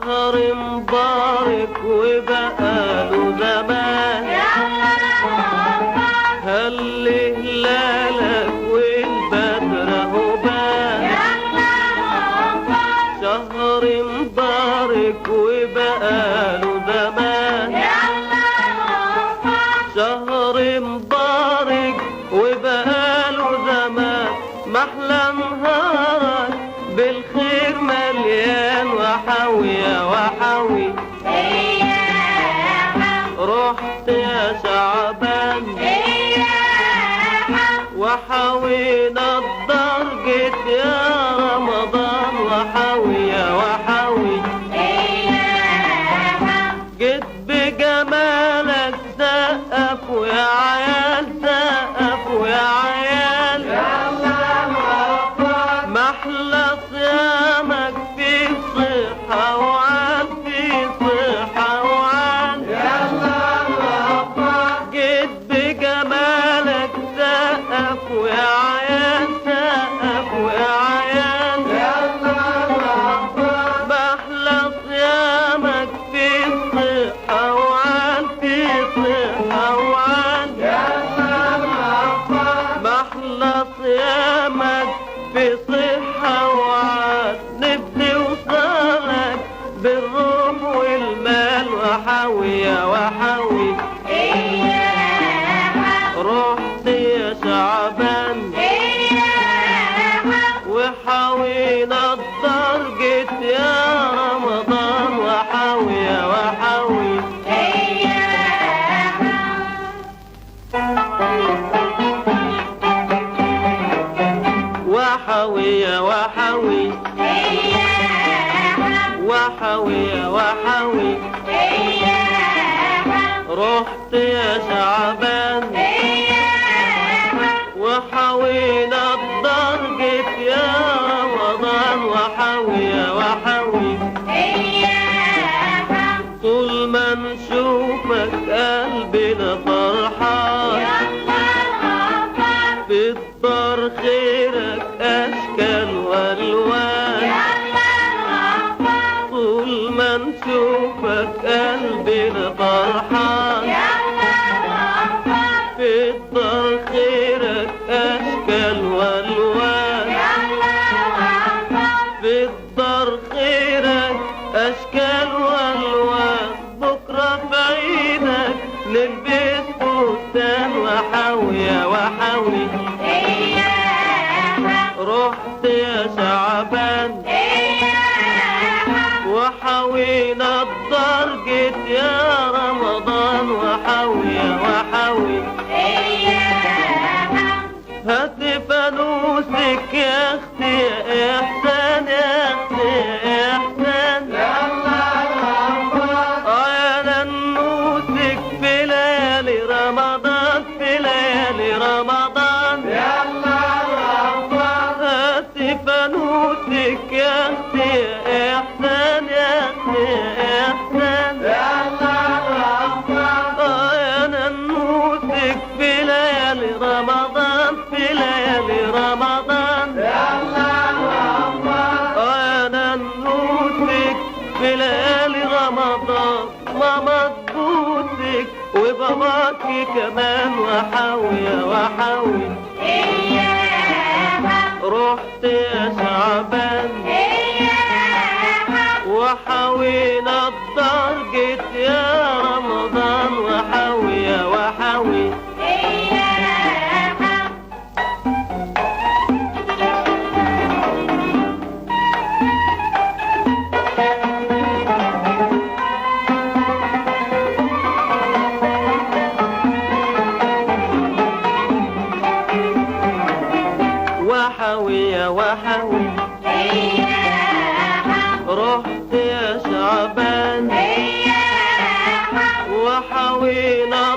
شهر مبارك وبقاله زمان، هل هلالك والبدر اهو بان. شهر مبارك وبقاله زمان، شهر مبارك وبقاله زمان، محلى نهارك بالخير مليان وحوي يا وحوي. رحت يا شعبان وحوينا الدار، جيت يا رمضان وحوي يا وحوي. جيت بجمالك سقفوا يا عيال، سقفوا يا عيال. محلى صيامك في صحة وعال، في صحة وعال. جيت بجمالك سقفوا يا عيال، سقفوا يا عيال. محلى صيامك في صحة وعال، في صحة وعال. محلى صيامك في صحة وعاد، نفسي وصالك بالروح والمال وحوي يا وحوي. رحت يا شعبان وحوينا الدار، جيت يا رمضان وحوي يا وحوي. وحوي يا وحوي، وحوي يا وحوي. رحت يا شعبان وحوينا الدار، جيت يا رمضان وحوي يا وحوي. طول ما نشوفك قلبنا فرحان، في الدار خيرك أشكال والوان. طول ما نشوفك قلبنا فرحان، في الدار خيرك أشكال والوان. في الدار خيرك أشكال والوان. بكرة في عيدك نلبس فستان وحوي يا وحوي. رحت يا شعبان وحوينا الدار، جيت يا رمضان وحوي يا وحوي. هات فانوسك يا اختي يا احسان، يا اختي يا احسان. يا ننوسك في ليالي رمضان، في ليالي رمضان. هات فانوسك يا اختي يا احسان، يا اختي يا احسان. يا ننوسك في ليالي رمضان، في ليالي رمضان. يا ننوسك في ليالي رمضان. ماما تبوسك وباباكي كمان وحوي يا وحوي. رحت يا شعبان وحوينا الدار، جيت يا رمضان وحوي يا وحوي. وحوي يا وحوي. رحت يا شعبان وحوينا